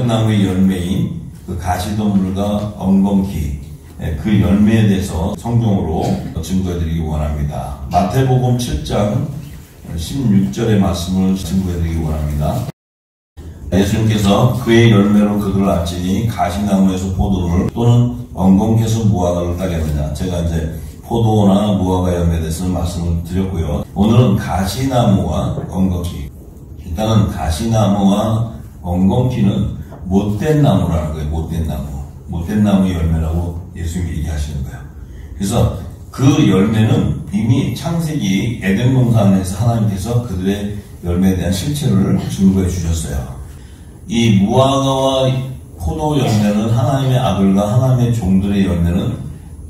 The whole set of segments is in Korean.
생명나무의 열매인 그 가시덤불과 엉겅퀴 그 열매에 대해서 성경으로 증거해드리기 원합니다. 마태복음 7장 16절의 말씀을 증거해드리기 원합니다. 예수님께서 그의 열매로 그들을 알지니 가시나무에서 포도를 또는 엉겅퀴에서 무화과를 따겠느냐. 제가 이제 포도나 무화과 열매에 대해서 말씀을 드렸고요. 오늘은 가시나무와 엉겅퀴. 일단은 가시나무와 엉겅퀴는 못된 나무라는 거예요. 못된 나무. 못된 나무의 열매라고 예수님이 얘기하시는 거예요. 그래서 그 열매는 이미 창세기 에덴 동산에서 하나님께서 그들의 열매에 대한 실체를 증거해 주셨어요. 이 무화과와 포도 열매는 하나님의 아들과 하나님의 종들의 열매는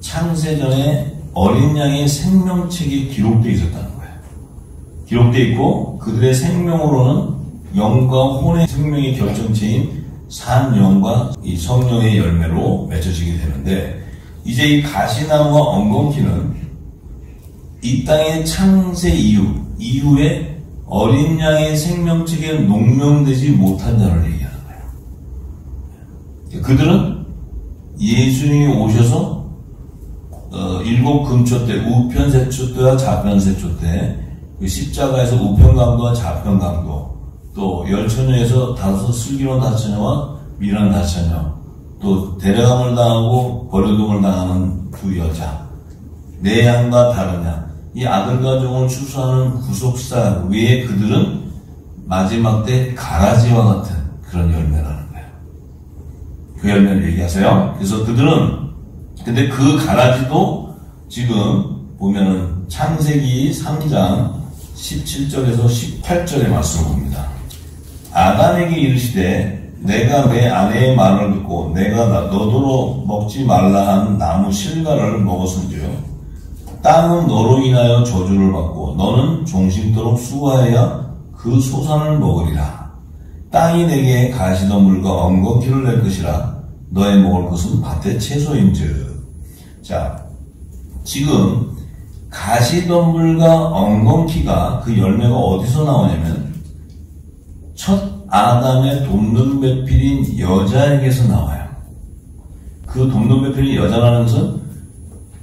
창세전에 어린 양의 생명책에 기록되어 있었다는 거예요. 기록되어 있고 그들의 생명으로는 영과 혼의 생명의 결정체인 산영과 이 성령의 열매로 맺어지게 되는데, 이제 이 가시나무와 엉겅퀴는 이 땅의 창세 이후에 어린 양의 생명책에 농명되지 못한 자를 얘기하는 거예요. 그들은 예수님이 오셔서 일곱 금초 때, 우편 세초 때와 좌편 세초 때, 그 십자가에서 우편 강도와 좌편 강도, 또 열처녀에서 다섯 슬기로운 다처녀와 미란 다처녀, 또 데려감을 당하고 버려둠을 당하는 두 여자, 내 양과 다른 양, 이 아들과 종을 추수하는 구속사 외에 그들은 마지막 때 가라지와 같은 그런 열매라는 거예요. 그 열매를 얘기하세요. 그래서 그들은, 근데 그 가라지도 지금 보면은 창세기 3장 17절에서 18절의 말씀을 봅니다. 아담에게 이르시되 내가 내 아내의 말을 듣고 내가 너더러 먹지 말라 한 나무 실과를 먹었은지요. 땅은 너로 인하여 저주를 받고 너는 종식토록 수고하여야 그 소산을 먹으리라. 땅이 내게 가시덤불과 엉겅퀴를 낼 것이라. 너의 먹을 것은 밭의 채소인즉. 자, 지금 가시덤불과 엉겅퀴가 그 열매가 어디서 나오냐면 첫 아담의 돕는 배필인 여자에게서 나와요. 그 돕는 배필인 여자라는 것은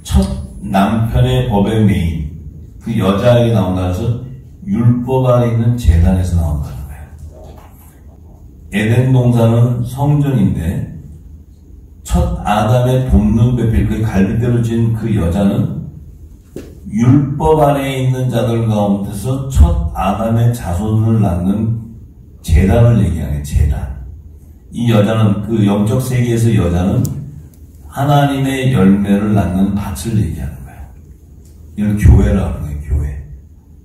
첫 남편의 법의 메인, 그 여자에게 나온다는 것은 율법 아래 있는 제단에서 나온다는 거예요. 에덴 동산은 성전인데 첫 아담의 돕는 배필, 그 갈빗대로 진 그 여자는 율법 아래에 있는 자들 가운데서 첫 아담의 자손을 낳는 제단을 얘기하는 제단. 이 여자는 그 영적 세계에서 여자는 하나님의 열매를 낳는 밭을 얘기하는 거예요. 이걸 교회라고 하는 거예요. 교회.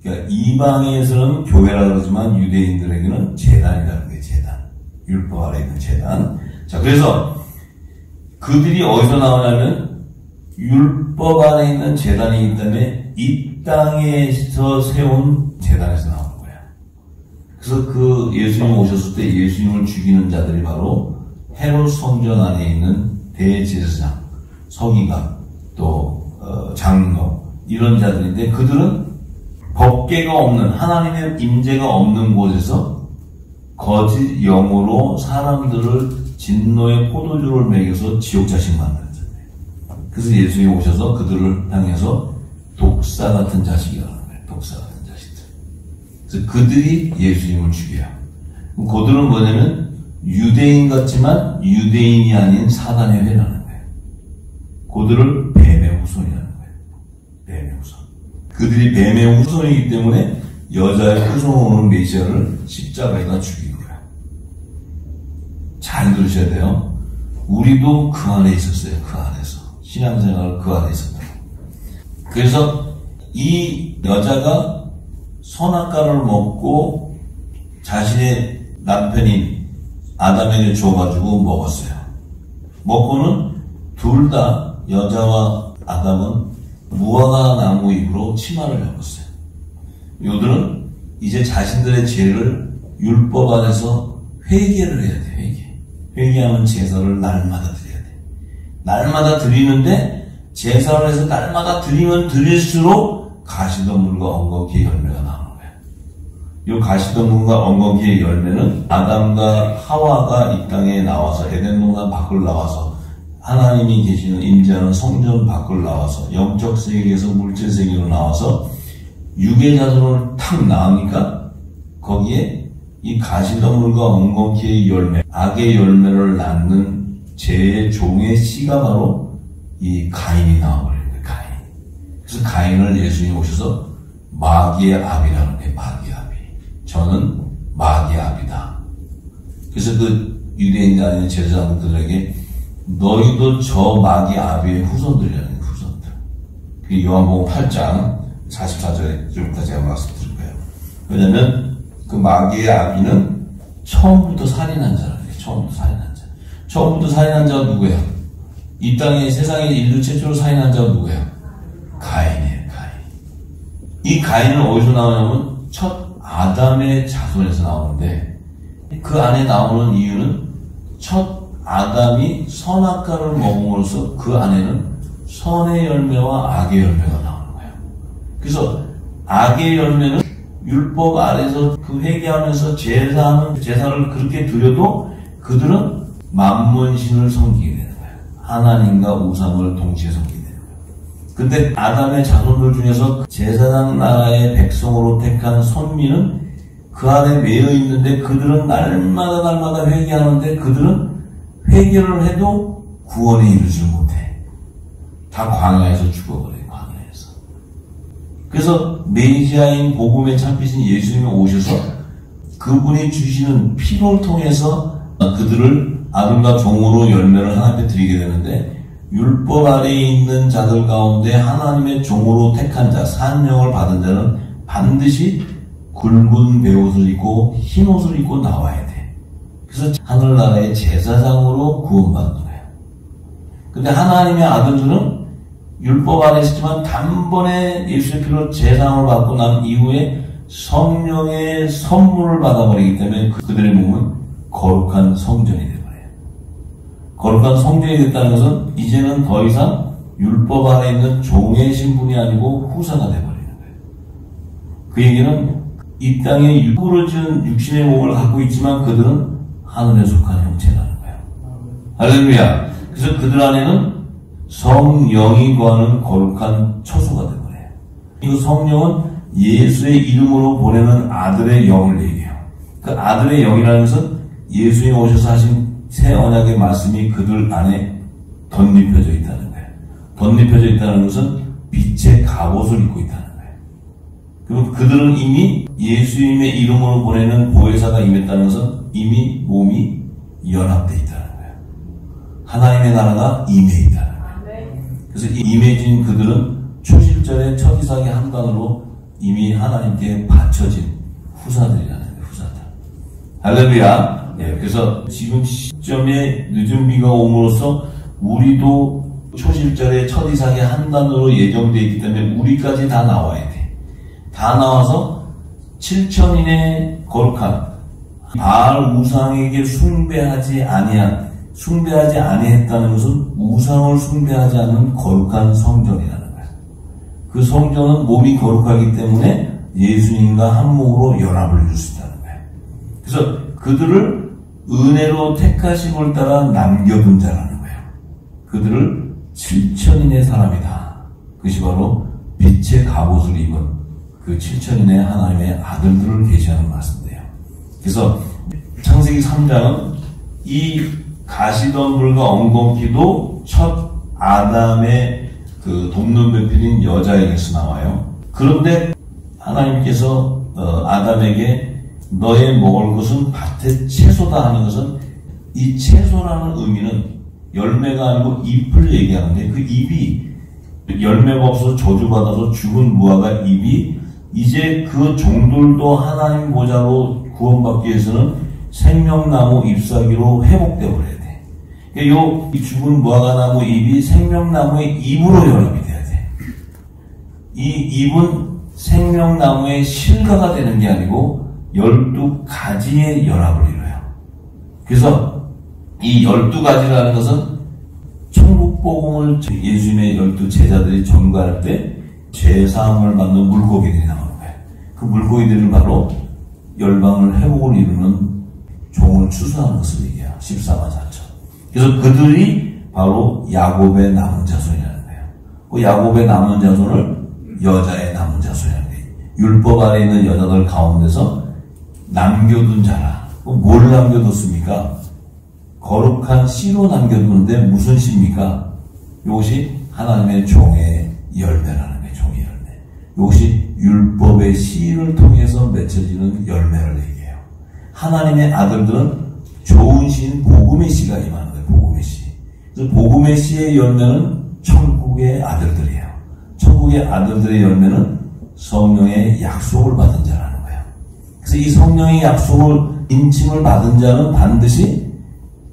그러니까 이방에서는 교회라고 그러지만 유대인들에게는 제단이라는 거예요. 제단. 율법 아래에 있는 제단. 자, 그래서 그들이 어디서 나오냐면 율법 안에 있는 제단이기 때문에 이 땅에서 세운 제단에서 나오는 거예요. 그래서 그 예수님 오셨을 때 예수님을 죽이는 자들이 바로 헤롯 성전 안에 있는 대제사장, 서기관, 또 장로 이런 자들인데 그들은 법궤가 없는 하나님의 임재가 없는 곳에서 거짓 영으로 사람들을 진노의 포도주를 먹여서 지옥자식 만드는 자예요. 그래서 예수님이 오셔서 그들을 향해서 독사 같은 자식이라는 거예요. 독사 같은 자식들. 그래서 그들이 예수님을 죽여요. 그들은 뭐냐면 유대인 같지만 유대인이 아닌 사단의 회라는 거예요. 그들을 뱀의 후손이라는 거예요. 뱀의 후손. 그들이 뱀의 후손이기 때문에 여자의 후손으로 오는 메시아를 십자가에다 죽인 거예요. 잘 들으셔야 돼요. 우리도 그 안에 있었어요. 그 안에서. 신앙생활을 그 안에 있었다. 그래서 이 여자가 선악과를 먹고 자신의 남편인 아담에게 줘가지고 먹었어요. 먹고는 둘 다 여자와 아담은 무화과 나무 잎으로 치마를 잡았어요. 요들은 이제 자신들의 죄를 율법 안에서 회개를 해야 돼. 회개하면 제사를 날마다 드려야 돼. 날마다 드리는데 제사를 해서 날마다 드리면 드릴수록 가시덤불과 엉겅퀴 열매가 나오는 거예요. 이 가시덤불과 엉겅퀴의 열매는 아담과 하와가 이 땅에 나와서 에덴 동산 밖으로 나와서 하나님이 계시는 임재하는 성전 밖으로 나와서 영적 세계에서 물질 세계로 나와서 육의 자손을 탁 낳으니까 거기에 이 가시덤불과 엉겅퀴의 열매, 악의 열매를 낳는 제 종의 씨가 바로 이 가인이 나와버려요. 가인. 그래서 가인을 예수님이 오셔서 마귀의 압이라는 거예요. 마귀의 압이. 저는 마귀의 압이다. 그래서 그 유대인 아닌 제사장들에게 너희도 저 마귀의 압의 후손들이라는 후손들. 그 요한복음 8장 44절에 좀부터 제가 말씀드릴 거예요. 왜냐면 그 마귀의 아비는 처음부터 살인한 자라요. 처음부터 살인한 자. 처음부터 살인한 자가 누구예요? 이 땅에 세상에 인류 최초로 살인한 자가 누구예요? 가인이에요. 가인. 이 가인은 어디서 나오냐면 첫 아담의 자손에서 나오는데 그 안에 나오는 이유는 첫 아담이 선악과를 먹음으로써 그 안에는 선의 열매와 악의 열매가 나오는 거예요. 그래서 악의 열매는 율법 아래서 그 회개하면서 제사를 그렇게 드려도 그들은 만문신을 섬기게 되는 거예요. 하나님과 우상을 동시에 섬기게 되는 거예요. 근데 아담의 자손들 중에서 제사장 나라의 백성으로 택한 선민은 그 안에 매여 있는데 그들은 날마다 회개하는데 그들은 회개를 해도 구원에 이르지 못해. 다 광야에서 죽어버려요. 광야에서. 그래서 메시아인 복음에 참히신 예수님이 오셔서 그분이 주시는 피를 통해서 그들을 아들과 종으로 열매를 하나님께 드리게 되는데 율법 아래에 있는 자들 가운데 하나님의 종으로 택한 자, 산명을 받은 자는 반드시 굵은 베옷을 입고 흰 옷을 입고 나와야 돼. 그래서 하늘나라의 제사장으로 구원받는 거예요. 근데 하나님의 아들들은 율법 안에 있지만 단번에 예수의 피로 제사장을 받고 난 이후에 성령의 선물을 받아버리기 때문에 그들의 몸은 거룩한 성전이 되어버려요. 거룩한 성전이 됐다는 것은 이제는 더 이상 율법 안에 있는 종의 신분이 아니고 후사가 되어버리는 거예요. 그 얘기는 이 땅에 육으로 지은 육신의 몸을 갖고 있지만 그들은 하늘에 속한 형체라는 거예요. 할렐루야. 그래서 그들 안에는 성령이 거하는 거룩한 처소가 되어버려요. 이 성령은 예수의 이름으로 보내는 아들의 영을 얘기해요. 그 아들의 영이라는 것은 예수님이 오셔서 하신 새 언약의 말씀이 그들 안에 덧입혀져 있다는 거예요. 덧입혀져 있다는 것은 빛의 갑옷을 입고 있다는 거예요. 그리고 그들은 이미 예수님의 이름으로 보내는 보혜사가 임했다는 것은 이미 몸이 연합되어 있다는 거예요. 하나님의 나라가 임해 있다는 거예요. 그래서 임해진 그들은 초실절의 첫 이삭의 한간으로 이미 하나님께 바쳐진 후사들이라는 거예요. 후사들. 할렐루야. 네, 그래서 지금 시점에 늦은 비가 옴으로써 우리도 초실절의 첫 이삭의 한간으로 예정되어 있기 때문에 우리까지 다 나와야 돼. 다 나와서 7천인의 거룩한 바알 우상에게 숭배하지 아니했다는 것은 우상을 숭배하지 않는 거룩한 성전이라는 거예요. 그 성전은 몸이 거룩하기 때문에 예수님과 한 몸으로 연합을 이룰 수 있다는 거예요. 그래서 그들을 은혜로 택하심을 따라 남겨둔 자라는 거예요. 그들을 7천인의 사람이다. 그것이 바로 빛의 갑옷을 입은 그 7천인의 하나님의 아들들을 계시하는 말씀이에요. 그래서 창세기 3장은 이 가시덤불과 엉겅퀴도 첫 아담의 그 돕는 배필인 여자에게서 나와요. 그런데 하나님께서 아담에게 너의 먹을 것은 밭의 채소다 하는 것은 이 채소라는 의미는 열매가 아니고 잎을 얘기하는데 그 잎이 열매가 없어서 저주받아서 죽은 무화과 잎이 이제 그 종들도 하나님 보좌로 구원받기 위해서는 생명나무 잎사귀로 회복되어 버려야 돼. 그러니까 이 죽은 무화과나무 잎이 생명나무의 잎으로 연합이 돼야 돼. 이 잎은 생명나무의 실과가 되는 게 아니고 12가지의 연합을 이뤄요. 그래서 이 12가지라는 것은 천국복음을 예수님의 12제자들이 전가할 때 죄사함을 받는 물고기들이 나오는 거예요. 그 물고기들은 바로 열방을 회복을 이루는 종을 추수하는 것을 얘기해요. 14만 4천. 그래서 그들이 바로 야곱의 남은 자손이라는 거예요. 그 야곱의 남은 자손을 여자의 남은 자손이라는 거예요. 율법 아래 있는 여자들 가운데서 남겨둔 자라. 뭘 남겨뒀습니까? 거룩한 씨로 남겨두는데 무슨 씨입니까? 이것이 하나님의 종의 열매라는 거예요. 종의 열매. 이것이 율법의 씨를 통해서 맺혀지는 열매를 얘기해요. 하나님의 아들들은 좋은 씨인 복음의 씨가 임하는 거예요. 복음의 씨. 그래서 복음의 씨의 열매는 천국의 아들들이에요. 천국의 아들들의 열매는 성령의 약속을 받은 자라는 거예요. 그래서 이 성령의 약속을 인침을 받은 자는 반드시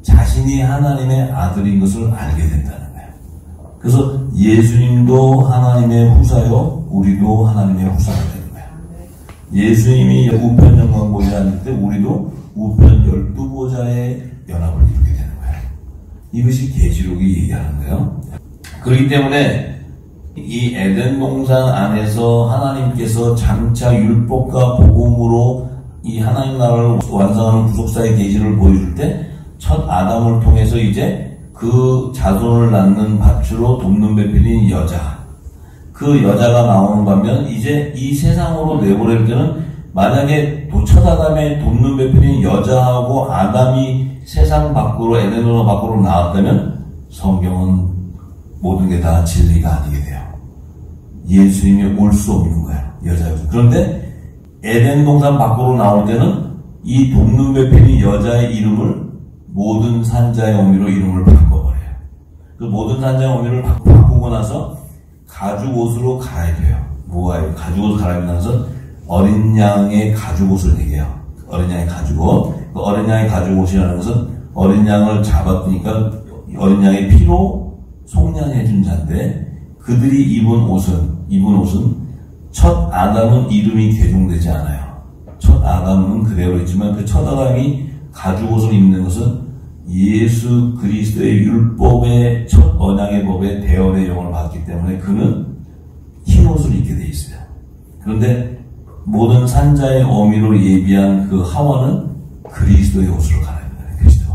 자신이 하나님의 아들인 것을 알게 된다는 거예요. 그래서 예수님도 하나님의 후사요, 우리도 하나님의 후사가 되는 거예요. 예수님이 우편 영광보좌에 앉을 때 우리도 우편 12보좌의 연합을 이루게 되는 거예요. 이것이 계시록이 얘기하는 거예요. 그렇기 때문에 이 에덴 동산 안에서 하나님께서 장차 율법과 복음으로 이 하나님 나라를 완성하는 구속사의 계시를 보여줄 때 첫 아담을 통해서 이제 그 자손을 낳는 밭으로 돕는 배필인 여자, 그 여자가 나오는 반면 이제 이 세상으로 내보낼 때는 만약에 첫 아담의 돕는 배필인 여자하고 아담이 세상 밖으로 에덴으로 밖으로 나왔다면 성경은 모든 게 다 진리가 아니게 돼요. 예수님이 올 수 없는 거예요. 여자였어요. 그런데 에덴 동산 밖으로 나올 때는 이 돕는 배필인 여자의 이름을 모든 산자의 어미로 이름을 바꿔버려요. 그 모든 산자의 어미를 바꾸고 나서 가죽 옷으로 갈아입혀요. 뭐예요? 가죽 옷을 갈아입고 나서 어린 양의 가죽 옷을 얘기해요. 어린 양의 가죽 옷. 그 어린 양의 가죽 옷이라는 것은 어린 양을 잡았으니까 어린 양의 피로 속량해준 자인데 그들이 입은 옷은 첫 아담은 이름이 개종되지 않아요. 첫 아담은 그대로 있지만 그 첫 아담이 가죽 옷을 입는 것은 예수 그리스도의 율법의 첫 언약의 법의 대언의 영을 받기 때문에 그는 흰 옷을 입게 돼 있어요. 그런데 모든 산자의 어미로 예비한 그 하와는 그리스도의 옷으로 갈아입니다. 그리스도.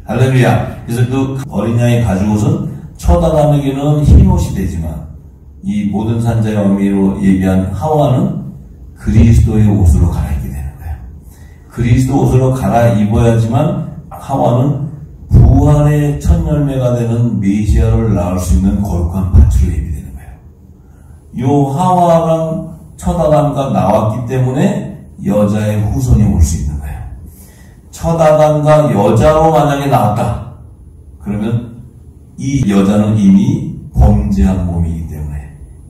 할렐루야. 그래서 그 어린 양의 가죽 옷은 첫 아담에게는 흰 옷이 되지만 이 모든 산자의 어미로 예비한 하와는 그리스도의 옷으로 갈아입게 되는 거예요. 그리스도 옷으로 갈아입어야지만 하와는 부활의 첫 열매가 되는 메시아를 낳을 수 있는 거룩한 밭으로 예비되는 거예요. 요 하와랑 첫 아담과 나왔기 때문에 여자의 후손이 올 수 있는 거예요. 첫 아담과 여자로 만약에 나왔다. 그러면 이 여자는 이미 범죄한 몸이기 때문에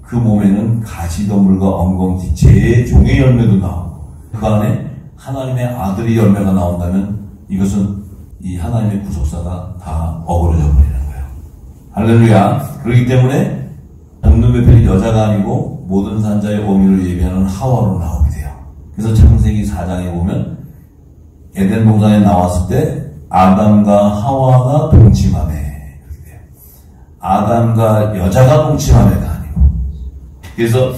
그 몸에는 가시덤불과 엉겅퀴 제 종의 열매도 나오고 그 안에 하나님의 아들의 열매가 나온다면 이것은 이 하나님의 구속사가 다 어그러져 버리는 거예요. 할렐루야. 그렇기 때문에 돕는 배필이 여자가 아니고 모든 산자의 어미를 예비하는 하와로 나오게 돼요. 그래서 창세기 4장에 보면 에덴 동산에 나왔을 때 아담과 하와가 동침하매 그렇게 돼요. 아담과 여자가 동침하매가 아니고. 그래서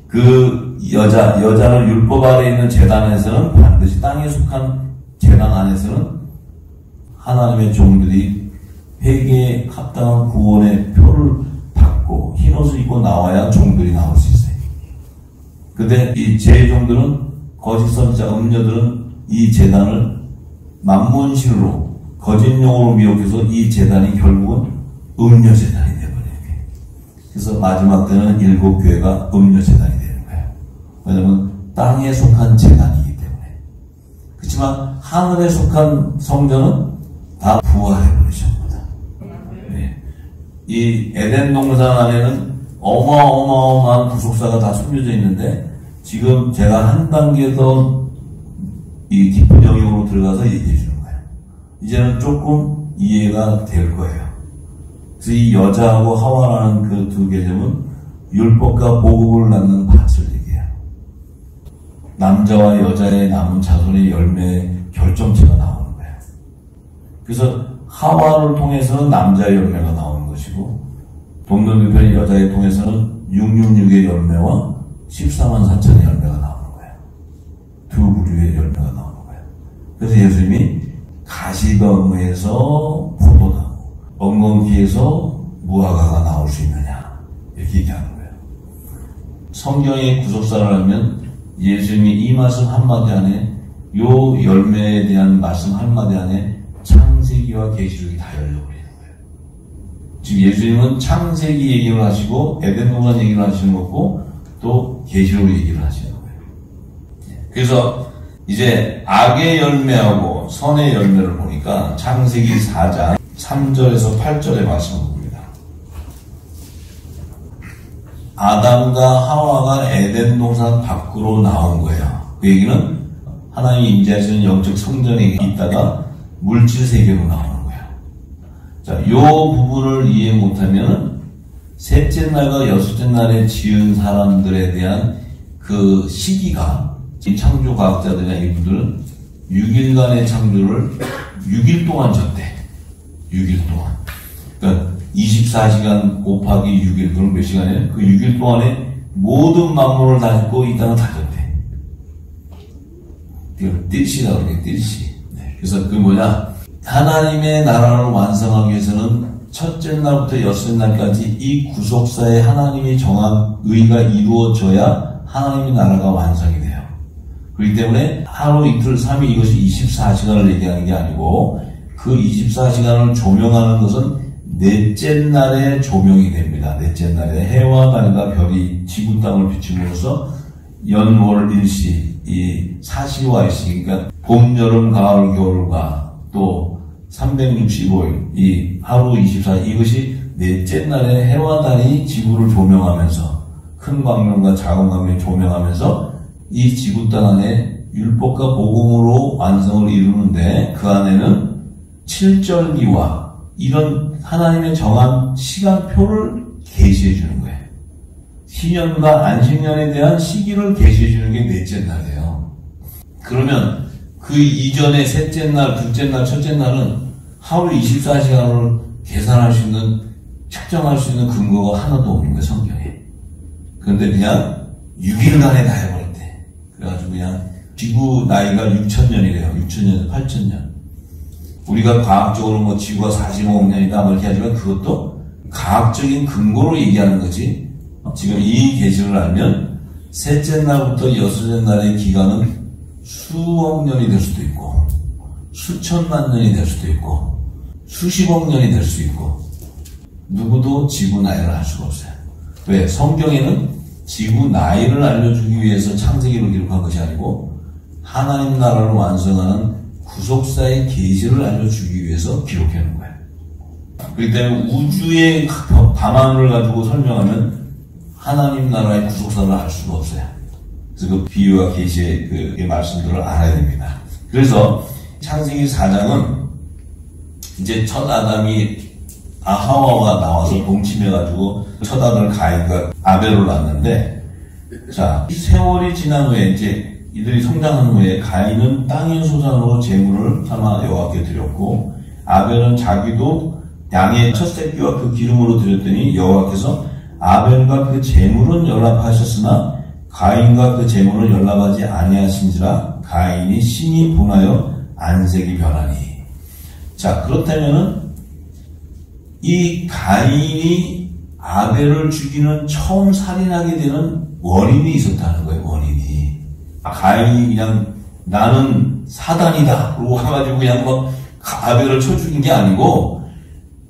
그 여자를 율법 아래 있는 제단에서는 반드시 땅에 속한 제단 안에서는 하나님의 종들이 회개에 합당한 구원의 표를 받고 흰옷을 입고 나와야 종들이 나올 수 있어요. 근데 이 제종들은 거짓 선지자 음녀들은 이 제단을 만문신으로 거짓용으로 미혹해서 이 제단이 결국은 음녀 제단이 되어버려요. 그래서 마지막 때는 7교회가 음녀 제단이 되는 거예요. 왜냐하면 땅에 속한 제단이기 때문에. 그렇지만 하늘에 속한 성전은 다 부활해버리셨습니다. 네. 이 에덴 동산 안에는 어마어마한 구속사가 다 숨겨져 있는데 지금 제가 한 단계 더 이 깊은 영역으로 들어가서 얘기해 주는 거예요. 이제는 조금 이해가 될 거예요. 그래서 이 여자하고 하와라는 그 두 개념은 율법과 복음을 낳는 밭을 얘기해요. 남자와 여자의 남은 자손의 열매의 결정체가 나오는 거예요. 그래서 하와를 통해서는 남자의 열매가 나오는 것이고 돕는 배필인 여자에 통해서는 666의 열매와 14만 4천의 열매가 나오는 거예요. 두 두 부류의 열매가 나오는 거예요. 그래서 예수님이 가시덤에서 포도나무, 엉겅퀴에서 무화과가 나올 수 있느냐 이렇게 얘기하는 거예요. 성경의 구속사를 하면 예수님이 이 말씀 한마디 안에, 요 열매에 대한 말씀 한마디 안에 창세기와 계시록이 다 열려버리는 거예요. 지금 예수님은 창세기 얘기를 하시고 에덴 동산 얘기를 하시는 거고 또 계시록 얘기를 하시는 거예요. 그래서 이제 악의 열매하고 선의 열매를 보니까 창세기 4장 3절에서 8절의 말씀을 봅니다. 아담과 하와가 에덴 동산 밖으로 나온 거예요. 그 얘기는 하나님이 임재하시는 영적 성전에 있다가 물질 세계로 나오는 거예요. 자, 이 부분을 이해 못하면 셋째 날과 여섯째 날에 지은 사람들에 대한 그 시기가, 이 창조 과학자들이나 이분들은 6일간의 창조를 6일 동안 졌대. 6일 동안. 그러니까 24시간 곱하기 6일, 그럼 몇 시간이에요? 그 6일 동안에 모든 만물을 다 짓고 이 땅을 다 졌대. 이걸 띠시라고 그러게, 띠시. 네. 그래서 그 뭐냐, 하나님의 나라를 완성하기 위해서는 첫째 날부터 여섯째 날까지 이 구속사에 하나님이 정한 의가 이루어져야 하나님의 나라가 완성이 돼요. 그렇기 때문에 하루, 이틀, 3일 이것이 24시간을 얘기하는 게 아니고 그 24시간을 조명하는 것은 넷째 날에 조명이 됩니다. 넷째 날에 해와 달과 별이 지구 땅을 비춤으로써 연월 일시, 이 사시와 일시, 그러니까 봄, 여름, 가을, 겨울과 또 365일, 이 하루 24일, 이것이 넷째 날에 해와 달이 지구를 조명하면서 큰 광명과 작은 광명이 조명하면서 이 지구 땅 안에 율법과 복음으로 완성을 이루는데 그 안에는 7절기와 이런 하나님의 정한 시간표를 계시해 주는 거예요. 신년과 안식년에 대한 시기를 계시해 주는 게 넷째 날이에요. 그러면 그 이전에 셋째 날, 둘째 날, 첫째 날은 하루 24시간을 계산할 수 있는, 측정할 수 있는 근거가 하나도 없는 거예요, 성경에. 그런데 그냥 6일간에 다 해버렸대. 그래가지고 그냥 지구 나이가 6,000년이래요. 6,000년, 8,000년. 우리가 과학적으로 뭐 지구가 45억 년이다 뭐 이렇게 하지만 그것도 과학적인 근거로 얘기하는 거지. 지금 이 계시를 알면 셋째 날부터 여섯째 날의 기간은 수억 년이 될 수도 있고 수천만 년이 될 수도 있고 수십억 년이 될 수 있고 누구도 지구 나이를 알 수가 없어요. 왜? 성경에는 지구 나이를 알려주기 위해서 창세기를 기록한 것이 아니고 하나님 나라를 완성하는 구속사의 계시를 알려주기 위해서 기록해 놓은 거예요. 그렇기 때문에 우주의 밤하늘을 가지고 설명하면 하나님 나라의 구속사를 알 수가 없어요. 그래서 그 비유와 계시의 그 말씀들을 알아야 됩니다. 그래서 창세기 4장은 이제 첫 아담이 하와가 나와서 동침해가지고 첫 아들 가인과 아벨을 낳았는데, 자, 이 세월이 지난 후에 이제 이들이 성장한 후에 가인은 땅의 소산으로 제물을 삼아 여호와께 드렸고 아벨은 자기도 양의 첫 새끼와 그 기름으로 드렸더니 여호와께서 아벨과 그 제물은 연락하셨으나 가인과 그 제물은 연락하지 아니하신지라 가인이 심히 분하여 안색이 변하니. 자, 그렇다면은 이 가인이 아벨을 죽이는 처음 살인하게 되는 원인이 있었다는 거예요. 원인이. 가인이 그냥 나는 사단이다 그러고 와가지고 그냥 막 아벨을 쳐 죽인 게 아니고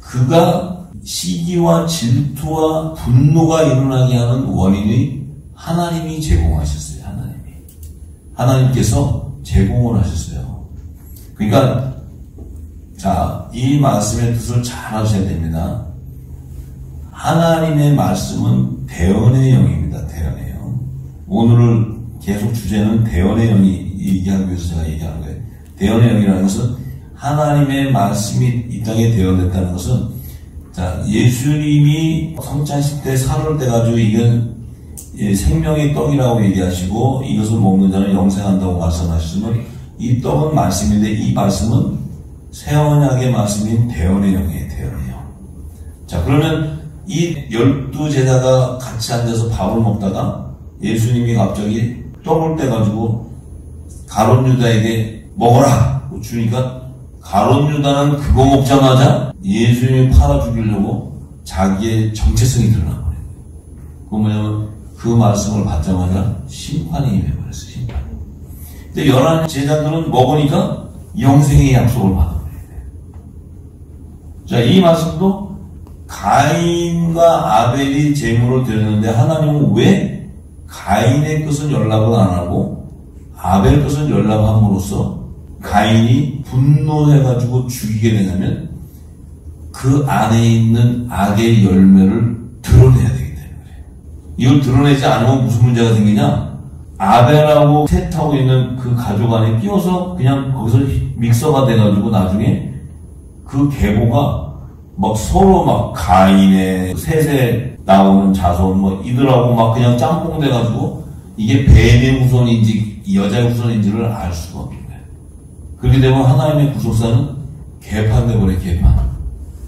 그가 시기와 질투와 분노가 일어나게 하는 원인이 하나님이 제공하셨어요. 하나님께서 제공을 하셨어요. 그러니까 자, 이 말씀의 뜻을 잘 아셔야 됩니다. 하나님의 말씀은 대언의 영입니다. 대언의 영. 오늘을 계속 주제는 대언의 영이 얘기하기 위해서 제가 얘기하는 거예요. 대언의 영이라는 것은 하나님의 말씀이 이 땅에 대언됐다는 것은, 자, 예수님이 성찬식 때 살을 떼가지고 이건 생명의 떡이라고 얘기하시고 이것을 먹는 자는 영생한다고 말씀하셨으면 이 떡은 말씀인데 이 말씀은 새 언약의 말씀인 대언의 영이에요. 대언의 영. 자, 그러면 이 12제자가 같이 앉아서 밥을 먹다가 예수님이 갑자기 떡을 떼가지고 가룟 유다에게 먹어라 주니까 가룟 유다는 그거 먹자마자 예수님이 팔아 죽이려고 자기의 정체성이 드러나버려요. 그 뭐냐면 그 말씀을 받자마자 심판이 임해버렸어요. 심판이. 근데 11 제자들은 먹으니까 영생의 약속을 받아버려요. 자, 이 말씀도 가인과 아벨이 제물을 드렸는데 하나님은 왜 가인의 것은 연락을 안 하고 아벨 것은 연락함으로써 가인이 분노해가지고 죽이게 되냐면 그 안에 있는 악의 열매를 드러내야 되기 때문에. 이걸 드러내지 않으면 무슨 문제가 생기냐? 아벨하고 셋하고 있는 그 가족 안에 끼워서 그냥 거기서 믹서가 돼가지고 나중에 그 계보가 막 서로 막 가인의 셋에 나오는 자손 뭐 이들하고 막 그냥 짬뽕 돼가지고 이게 뱀의 후손인지 여자의 후손인지를 알 수가 없는 거예요. 그렇게 되면 하나님의 구속사는 개판돼버려요.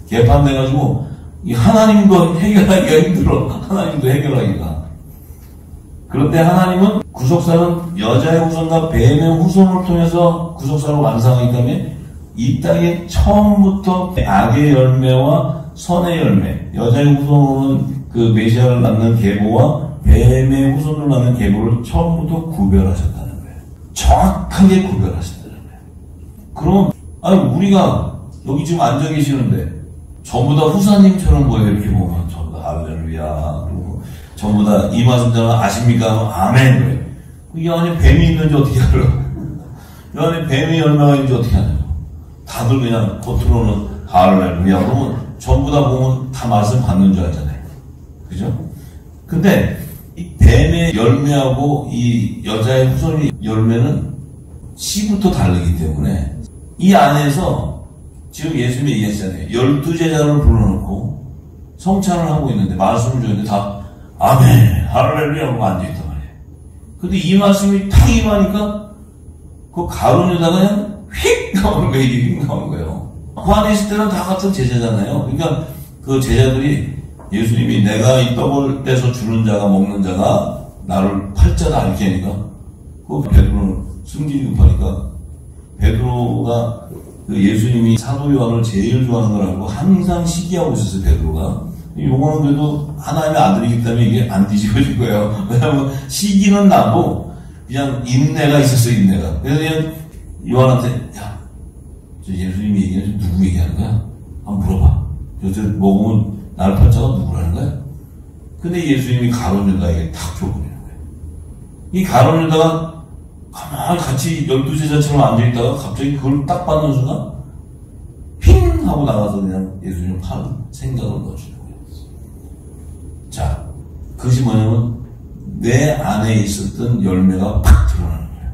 개판돼가지고 이 하나님도 해결하기가 힘들어. 하나님도 해결하기가. 그런데 하나님은 구속사는 여자의 후손과 뱀의 후손을 통해서 구속사를 완성하기 때문에 이 땅에 처음부터 악의 열매와 선의 열매, 여자의 후손으로는 그 메시아를 낳는 계보와 뱀의 후손을 낳는 계보를 처음부터 구별하셨다는 거예요. 정확하게 구별하셨다는 거예요. 그럼 아니 우리가 여기 지금 앉아 계시는데 전부 다 후사님처럼 보여요. 이렇게 보면 전부 다 할렐루야. 그리고 전부 다 이 말씀처럼 아십니까? 아멘. 이 안에 뱀이 있는지 어떻게 알아? 이 안에 뱀이 얼마나 있는지 어떻게 알아요? 다들 그냥 겉으로는 할렐루야. 그러면 전부 다 보면 다 말씀 받는 줄 알잖아요. 그죠? 근데 이 뱀의 열매하고 이 여자의 후손의 열매는 씨부터 다르기 때문에 이 안에서 지금 예수님이 얘기했잖아요. 12제자를 불러놓고 성찬을 하고 있는데 말씀을 주는데 다 아멘 할렐루야 하고 앉아있단 말이에요. 근데 이 말씀이 탁 임하니까 그 가룟유다가 그냥 휙 나오는 거예요. 휙 나오는 거예요. 그 안에 있을 때는 다 같은 제자잖아요. 그러니까 그 제자들이 예수님이 내가 이 떡을 떼서 주는 자가 먹는 자가 나를 팔자다 이렇게 하니까 그 베드로는 승질이 급하니까 베드로가 그 예수님이 사도 요한을 제일 좋아하는 걸 알고 항상 시기하고 있었어요. 베드로가. 요거는 그래도 하나님의 아들이기 때문에 이게 안 뒤집어질 거예요. 왜냐하면 시기는 나고 그냥 인내가 있었어요. 인내가. 그래서 그냥 요한한테 야, 저 예수님이 얘기하는 누구 얘기하는 거야? 한번 물어봐. 저 먹으면 나를 팔자가 누구라는 거야? 근데 예수님이 가룟유다에게 탁 줘버리는 거예요. 이 가룟유다가 가만히 같이 12제자처럼 앉아있다가 갑자기 그걸 딱 받는 순간 핑 하고 나가서 그냥 예수님 팔 생각을 넣어주는 거예요. 자, 그것이 뭐냐면 내 안에 있었던 열매가 팍 드러나는 거예요.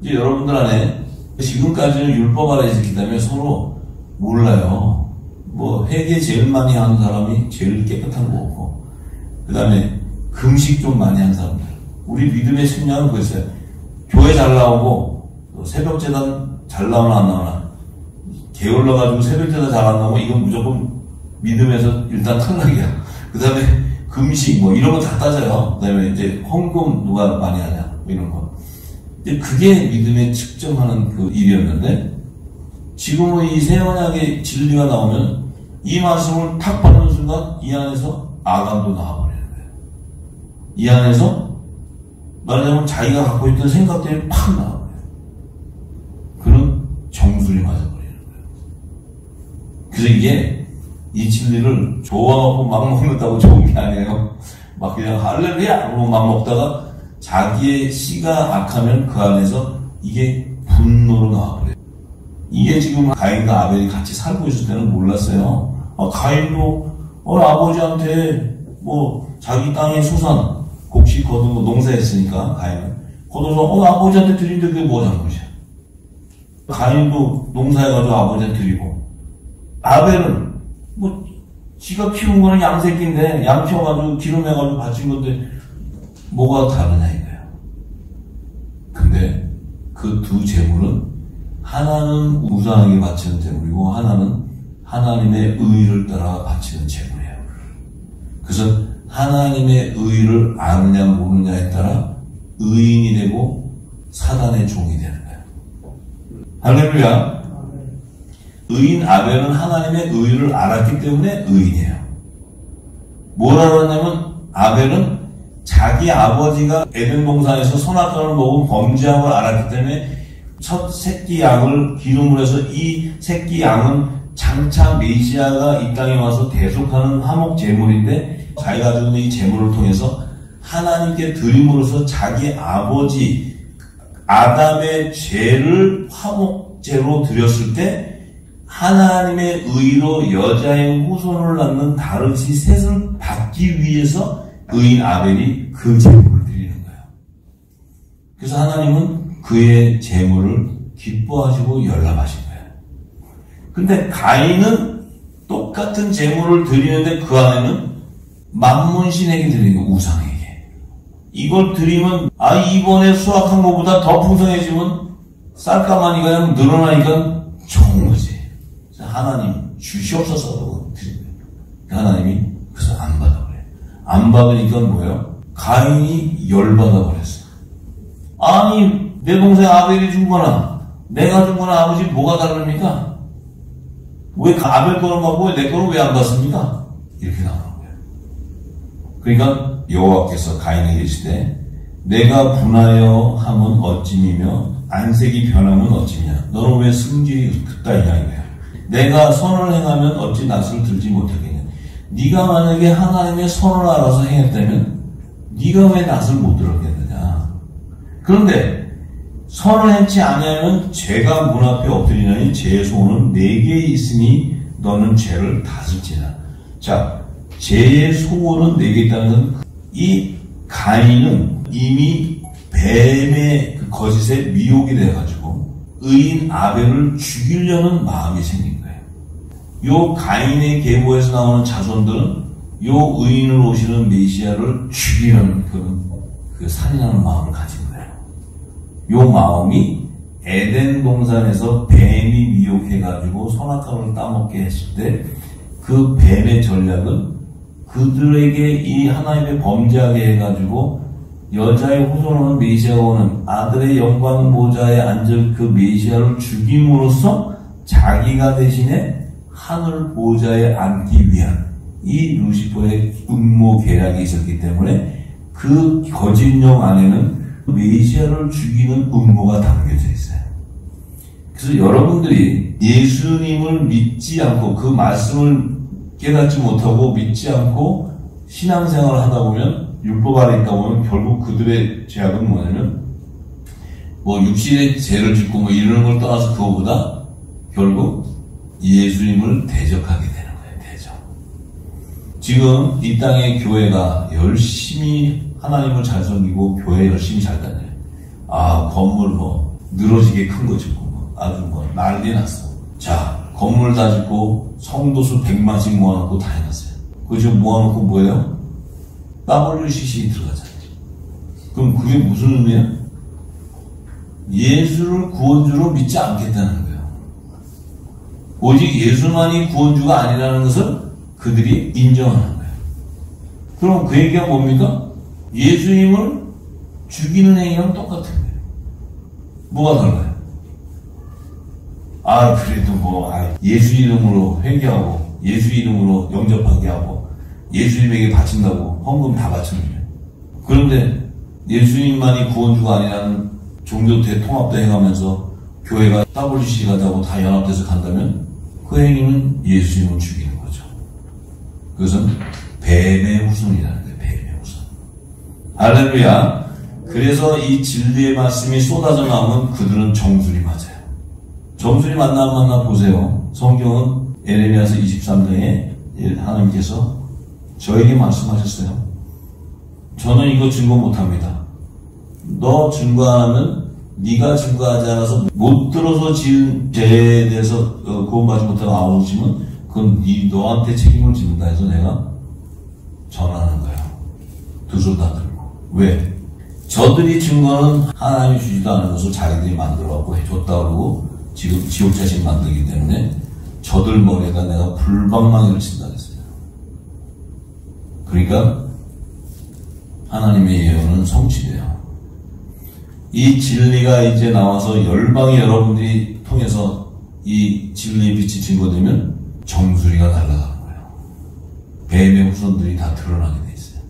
이제 여러분들 안에 지금까지는 율법 아래 있었기 때문에 서로 몰라요. 뭐 회개 제일 많이 하는 사람이 제일 깨끗한 거고 그 다음에 금식 좀 많이 한 사람들. 우리 믿음의 측량은 그랬어요. 교회 잘 나오고 새벽재단 잘 나오나 안 나오나 게을러가지고 새벽재단 잘 안 나오면 이건 무조건 믿음에서 일단 탈락이야. 그 다음에 금식 뭐 이런 거 다 따져요. 그 다음에 이제 헌금 누가 많이 하냐 뭐 이런 거. 근데 그게 믿음에 측정하는 그 일이었는데 지금은 이 새 언약의 진리가 나오면 이 말씀을 탁 받는 순간 이 안에서 아감도 나와버리는 거예요. 이 안에서 말하자면 자기가 갖고 있던 생각들이 팍 나와버려요. 그런 정술이 맞아버리는 거예요. 그래서 이게 이 진리를 좋아하고 막 먹는다고 좋은 게 아니에요. 막 그냥 할렐루야 하고 막 먹다가 자기의 씨가 악하면 그 안에서 이게 분노로 나와버려요. 이게 지금 가인과 아벨이 같이 살고 있을 때는 몰랐어요. 가인도 아버지한테 뭐 자기 땅의 수산 곡식 거두고 농사했으니까 가인은 거둬서 아버지한테 드리는데 그게 뭐 잘못이야. 가인도 농사해가지고 아버지한테 드리고 아벨은 뭐 지가 키운 거는 양새끼인데 양 키워가지고 기름해가지고 바친 건데 뭐가 다르냐 이거야. 근데 그 두 제물은 하나는 우상에게 바치는 제물이고 하나는 하나님의 의를 따라 바치는 제물이에요. 그래서 하나님의 의를 아느냐 모르느냐에 따라 의인이 되고 사단의 종이 되는 거예요. 할렐루야. 의인 아벨은 하나님의 의를 알았기 때문에 의인이에요. 뭘 알았냐면 아벨은 자기 아버지가 에덴 동산에서 선악과를 먹은 범죄함을 알았기 때문에 첫 새끼 양을 기름으로 해서 이 새끼 양은 장차 메시아가 이 땅에 와서 대속하는 화목 제물인데 자기가 가지고 있는 이 제물을 통해서 하나님께 드림으로써 자기 아버지 아담의 죄를 화목제로 드렸을 때 하나님의 의로 여자의 후손을 낳는 다릇이 셋을 받기 위해서 의인 아벨이 그 제물을 드리는 거예요. 그래서 하나님은 그의 제물을 기뻐하시고 열납하신 거예요. 근데 가인은 똑같은 제물을 드리는데 그 안에는 만문신에게 드리는 거, 우상에게. 이걸 드리면 이번에 수확한 것보다 더 풍성해지면 쌀가마니가 그냥 늘어나니까 좋은 거지. 하나님 주시옵소서 드린 거예요. 하나님이 그래서 안 받아버려요. 안 받으니까 뭐예요? 가인이 열받아 버렸어요. 아니 내 동생 아벨이 준 거나 내가 준 거나 아버지 뭐가 다릅니까? 왜 아벨 거는 받고 내 거는 왜 안 받습니까? 이렇게 나오는 거예요. 그러니까 여호와께서 가인에게 이르시되 내가 분하여 함은 어찌미며 안색이 변함은 어찌냐? 너는 왜 승질이 그따위냐 이거야. 내가 선을 행하면 어찌 낯을 들지 못하겠냐. 네가 만약에 하나님의 선을 알아서 행했다면 네가 왜 낯을 못 들었겠느냐. 그런데 선을 행치 아니하면 죄가 문 앞에 엎드리나니 죄의 소원은 내게 있으니 너는 죄를 다스리라. 자, 죄의 소원은 내게 있다는 것은 이 가인은 이미 뱀의 그 거짓에 미혹이 돼가지고 의인 아벨을 죽이려는 마음이 생긴 거예요. 요 가인의 계보에서 나오는 자손들은 요 의인을 오시는 메시아를 죽이려는 그 살인하는 마음을 가진 거예요. 요 마음이 에덴 동산에서 뱀이 미혹해가지고 선악과를 따먹게 했을 때 그 뱀의 전략은 그들에게 이 하나님의 범죄하게 해가지고 여자의 후손으로는 메시아가 오는 아들의 영광 보좌에 앉을 그 메시아를 죽임으로써 자기가 대신에 하늘 보좌에 앉기 위한 이 루시퍼의 음모 계략이 있었기 때문에 그 거짓령 안에는 메시아를 죽이는 음모가 담겨져 있어요. 그래서 여러분들이 예수님을 믿지 않고 그 말씀을 깨닫지 못하고 믿지 않고 신앙생활을 하다 보면 율법 아래 있다 보면 결국 그들의 죄악은 뭐냐면 육신의 죄를 짓고 이러는 걸 떠나서 그거보다 결국 예수님을 대적하게 되는 거예요. 대적. 지금 이 땅의 교회가 열심히 하나님을 잘 섬기고 교회 열심히 잘 다녀요. 건물 늘어지게 큰 거 짓고 아주 난리 났어. 자, 건물 다 짓고 성도수 100만씩 모아놓고 다 해놨어요. 그거 지금 모아놓고 뭐예요? WCC 들어가잖아요. 그럼 그게 무슨 의미야? 예수를 구원주로 믿지 않겠다는 거예요. 오직 예수만이 구원주가 아니라는 것을 그들이 인정하는 거예요. 그럼 그 얘기가 뭡니까? 예수님을 죽이는 행위랑 똑같은 거예요. 뭐가 달라요? 그래도 예수 이름으로 회개하고 예수 이름으로 영접하게 하고 예수님에게 바친다고 헌금 다 바치는 거예요. 그런데 예수님만이 구원주가 아니라는 종교 대통합도 행하면서 교회가 WC 가자고 다 연합돼서 간다면 그 행위는 예수님을 죽이는 거죠. 그것은 뱀의 후손이라는 거예요. 뱀의 후손. 할렐루야. 그래서 이 진리의 말씀이 쏟아져 나오면 그들은 정수리 맞아요. 정수리 만나 보세요. 성경은 에레미야서 23장에 하나님께서 저에게 말씀하셨어요. 저는 이거 증거 못합니다. 너 증거 안 하면 네가 증거하지 않아서 못 들어서 지은 죄에 대해서 구원받지 못하고 아우지면 그건 너한테 책임을 짓는다 해서 내가 전하는 거야. 두 손 다 들고. 왜? 저들이 증거는 하나님이 주지도 않은 것을 자기들이 만들어갖고 해줬다 그러고 지금 지옥 자식 만들기 때문에 저들 머리에다 내가 불방망이를 친다 그랬어요. 그러니까 하나님의 예언은 성취돼요. 이 진리가 이제 나와서 열방의 여러분들이 통해서 이 진리의 빛이 증거되면 정수리가 날아가는 거예요. 뱀의 후손들이 다 드러나게 돼 있어요.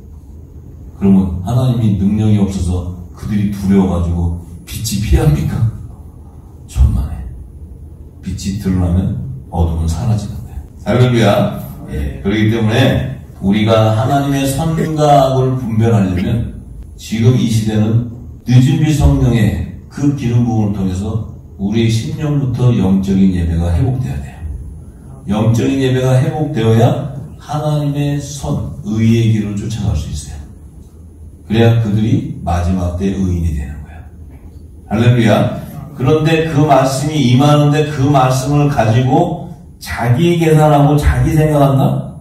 그러면 하나님이 능력이 없어서 그들이 두려워가지고 빛이 피합니까? 천만에. 빛이 드러나면 어둠은 사라지는 거예요. 할렐루야. 예, 그렇기 때문에 우리가 하나님의 선과 악을 분별하려면 지금 이 시대는 늦은비 성령의 그 기름 부음을 통해서 우리의 심령부터 영적인 예배가 회복되어야 돼요. 영적인 예배가 회복되어야 하나님의 선, 의의 길을 쫓아갈 수 있어요. 그래야 그들이 마지막 때 의인이 되는 거예요. 할렐루야. 그런데 그 말씀이 임하는데 그 말씀을 가지고 자기 계산하고 자기 생각한다?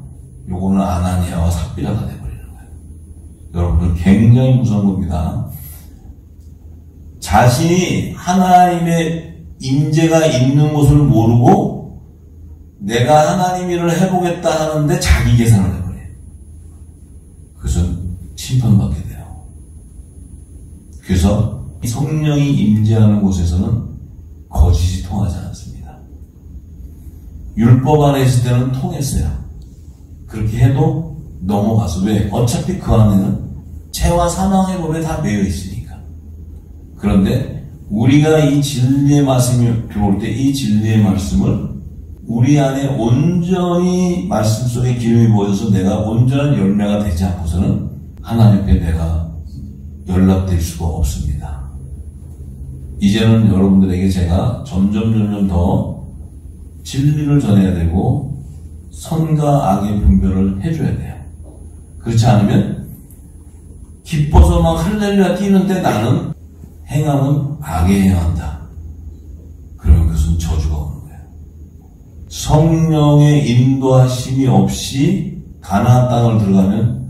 요거는 아나니아와 삽비라가 돼버리는 거예요. 여러분들 굉장히 무서운 겁니다. 자신이 하나님의 임재가 있는 것을 모르고 내가 하나님 일을 해보겠다 하는데 자기 계산을 해버려요. 그것은 심판받게 돼요. 그래서 성령이 임재하는 곳에서는 거짓이 통하지 않습니다. 율법 안에 있을 때는 통했어요. 그렇게 해도 넘어가서 왜? 어차피 그 안에는 죄와 사망의 법에 다 매여 있으니까. 그런데 우리가 이 진리의 말씀이 들어올 때 이 진리의 말씀을 우리 안에 온전히 말씀 속에 기름이 부어져서 내가 온전한 열매가 되지 않고서는 하나님께 내가 연락될 수가 없습니다. 이제는 여러분들에게 제가 점점 더 진리를 전해야 되고 선과 악의 분별을 해줘야 돼요. 그렇지 않으면 기뻐서 막 할렐루야 뛰는데 나는 행함은 악에 행한다. 그러면 그것은 저주가 오는 거예요. 성령의 인도하심이 없이 가나안 땅을 들어가면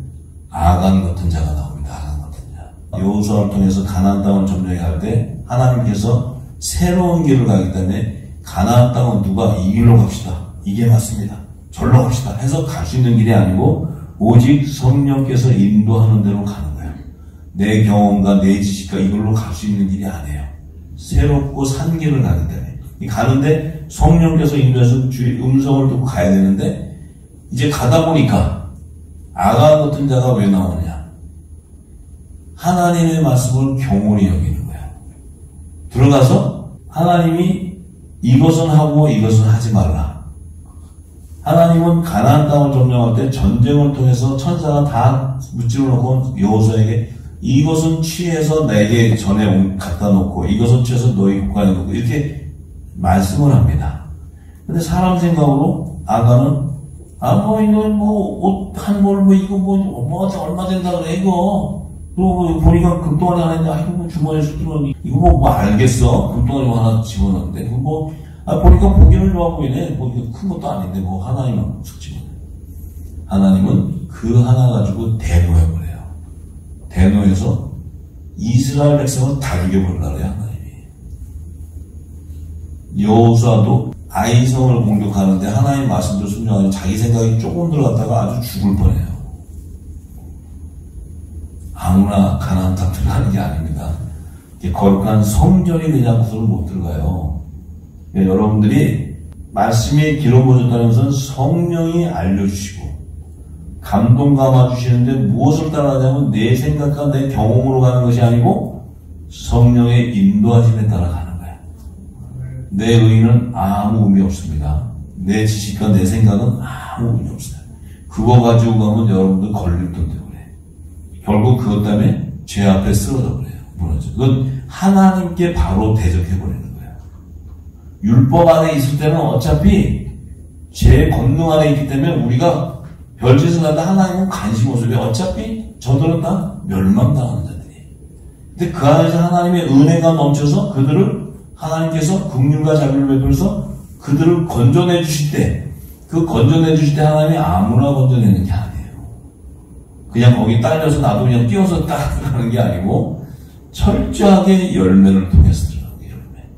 아간 같은 자가 나옵니다. 아간 같은 자. 여호수아를 통해서 가나안 땅을 점령할 때 하나님께서 새로운 길을 가기 때문에 가나안 땅은 누가 이 길로 갑시다. 이게 맞습니다. 절로 갑시다. 해서 갈 수 있는 길이 아니고 오직 성령께서 인도하는 대로 가는 거예요. 내 경험과 내 지식과 이걸로 갈 수 있는 길이 아니에요. 새롭고 산 길을 가기 때문에. 가는데 성령께서 인도해서 주의 음성을 듣고 가야 되는데 이제 가다 보니까 아간 같은 자가 왜 나오느냐. 하나님의 말씀을 경홀히 여기는 거예요. 들어가서 하나님이 이것은 하고 이것은 하지 말라. 하나님은 가나안 땅을 점령할 때 전쟁을 통해서 천사가 다 무찌르 놓고 여호수아에게 이것은 취해서 내게 전에 갖다 놓고 이것은 취해서 너희 국가에 놓고 이렇게 말씀을 합니다. 근데 사람 생각으로 아가는 이거 옷 한 벌 이거 얼마 된다 그래 이거. 그리고 보니까 금덩어리 하나 있는데 이거 주머니에 쑥 들어오니 이거 뭐 알겠어. 금덩어리 하나 집어넣는데 그거 보니까 보기는 좋아 보이네. 보니까 큰 것도 아닌데 하나님은 쑥 집어넣어. 하나님은 그 하나 가지고 대노해버려요. 대노해서 이스라엘 백성을 다 죽여버리려고 해요. 하나님이. 여호수아도 아이성을 공격하는데 하나님 말씀대로 순종하니 자기 생각이 조금 들어갔다가 아주 죽을 뻔해요. 아무나 가나안 땅 들어가는 게 아닙니다. 거룩한 성전이 되지 않고서는 못 들어가요. 여러분들이 말씀이 기름 부어졌다는 것은 성령이 알려주시고 감동 감아주시는데 무엇을 따라가냐면 내 생각과 내 경험으로 가는 것이 아니고 성령의 인도하심에 따라가는 거예요. 내 의의는 아무 의미 없습니다. 내 지식과 내 생각은 아무 의미 없어요. 그거 가지고 가면 여러분들 걸릴 돈 때문에 결국 그것 때문에 죄 앞에 쓰러져 버려요. 무너져. 그건 하나님께 바로 대적해버리는 거예요. 율법 안에 있을 때는 어차피 죄 권능 안에 있기 때문에 우리가 별짓을 하다 하나님은 관심 없어요. 어차피 저들은 다 멸망당하는 자들이에요. 근데 그 안에서 하나님의 은혜가 넘쳐서 그들을 하나님께서 긍휼과 자비를 베풀어서 그들을 건져내 주실 때 그 건져내 주실 때 하나님이 아무나 건져내는 게 아니에요. 그냥 거기 딸려서 나도 그냥 뛰어서 딱 들어가는 게 아니고 철저하게 열매를 통해서 들어가는 게 열매.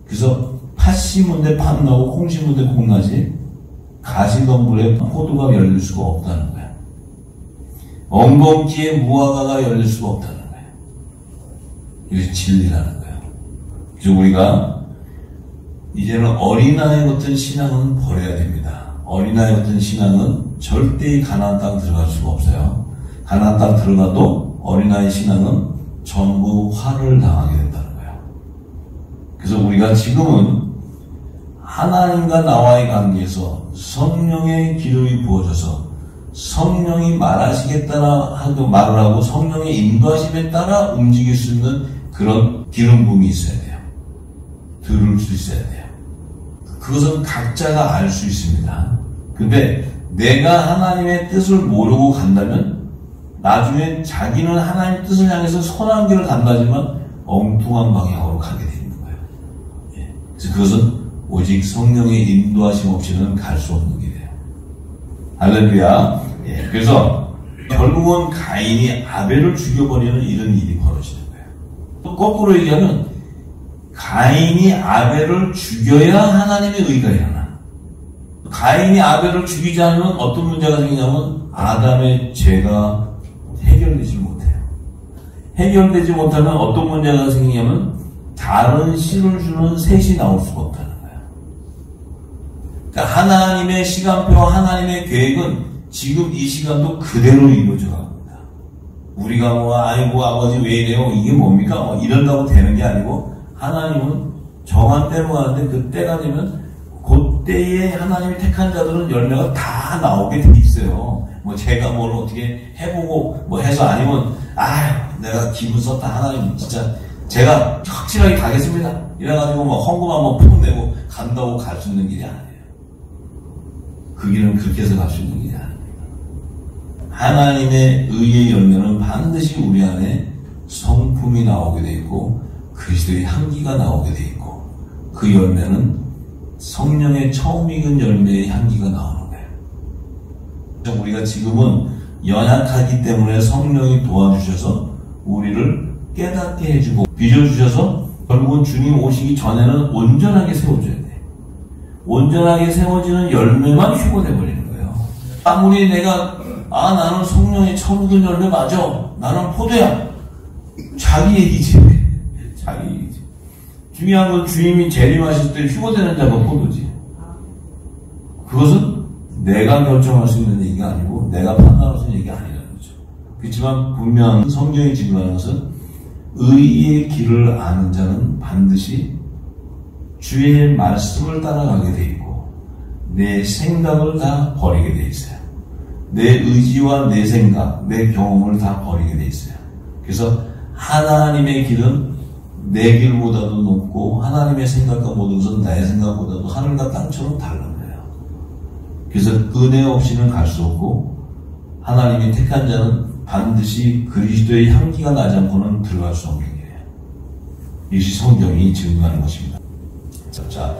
그래서 팥 심은데 팥 나고 콩 심은데 콩 나지 가시덤불에 포도가 열릴 수가 없다는 거야. 엉겅퀴에 무화과가 열릴 수가 없다는 거야. 이게 진리라는 거예요. 그래서 우리가 이제는 어린아이 같은 신앙은 버려야 됩니다. 어린아이 같은 신앙은 절대 가나안 땅 들어갈 수가 없어요. 가나안 땅 들어가도 어린아이 신앙은 전부 화를 당하게 된다는 거예요. 그래서 우리가 지금은 하나님과 나와의 관계에서 성령의 기름이 부어져서 성령이 말하시겠다라 하고 말을 하고 성령의 인도하심에 따라 움직일 수 있는 그런 기름 부음이 있어야 돼요. 들을 수 있어야 돼요. 그것은 각자가 알 수 있습니다. 근데 내가 하나님의 뜻을 모르고 간다면 나중에 자기는 하나님의 뜻을 향해서 선한 길을 간다지만 엉뚱한 방향으로 가게 되는 거예요. 그래서 그것은 오직 성령의 인도하심 없이는 갈 수 없는 길이에요. 할렐루야. 그래서 결국은 가인이 아벨을 죽여버리는 이런 일이 벌어지는 거예요. 또 거꾸로 얘기하면 가인이 아벨을 죽여야 하나님의 의가 일어나. 가인이 아벨을 죽이지 않으면 어떤 문제가 생기냐면 아담의 죄가 해결되지 못해요. 해결되지 못하면 어떤 문제가 생기냐면 다른 씨를 주는 셋이 나올 수가 없다는 거예요. 그러니까 하나님의 시간표, 하나님의 계획은 지금 이 시간도 그대로 이루어져 갑니다. 우리가 아이고 아버지 왜 이래요? 이게 뭡니까? 이런다고 되는 게 아니고 하나님은 정한 때로 가는데 그 때가 되면 그때에 하나님이 택한 자들은 열매가 다 나오게 돼 있어요. 제가 뭘 어떻게 해보고 해서 아니면 내가 기분 썼다 하나님 진짜 제가 확실하게 가겠습니다. 이래가지고 헌금 한번 푹 내고 간다고 갈 수 있는 길이 아니에요. 그 길은 그렇게 해서 갈 수 있는 길이 아닙니다. 하나님의 의의 열매는 반드시 우리 안에 성품이 나오게 돼 있고 그리스도의 향기가 나오게 돼 있고 그 열매는 성령의 처음 익은 열매의 향기가 나오는 거예요. 우리가 지금은 연약하기 때문에 성령이 도와주셔서 우리를 깨닫게 해주고 빚어주셔서 결국은 주님 오시기 전에는 온전하게 세워줘야 돼. 온전하게 세워지는 열매만 휴고돼버리는 거예요. 아무리 내가 나는 성령의 처음 익은 열매 맞아. 나는 포도야. 자기 얘기지. 자기 얘기지. 중요한 건 주님이 재림하실 때 휴고되는 자가 포도지. 그것은 내가 결정할 수 있는 얘기가 아니고 내가 판단할 수 있는 얘기가 아니라는 거죠. 그렇지만 분명 성경이 지금하는 것은 의의 길을 아는 자는 반드시 주의 말씀을 따라가게 돼 있고 내 생각을 다 버리게 돼 있어요. 내 의지와 내 생각, 내 경험을 다 버리게 돼 있어요. 그래서 하나님의 길은 내 길보다도 높고 하나님의 생각과 모든 것은 나의 생각보다도 하늘과 땅처럼 다른 거예요. 그래서 은혜 없이는 갈 수 없고 하나님이 택한 자는 반드시 그리스도의 향기가 나지 않고는 들어갈 수 없는 길이에요. 이것이 성경이 증거하는 것입니다. 자,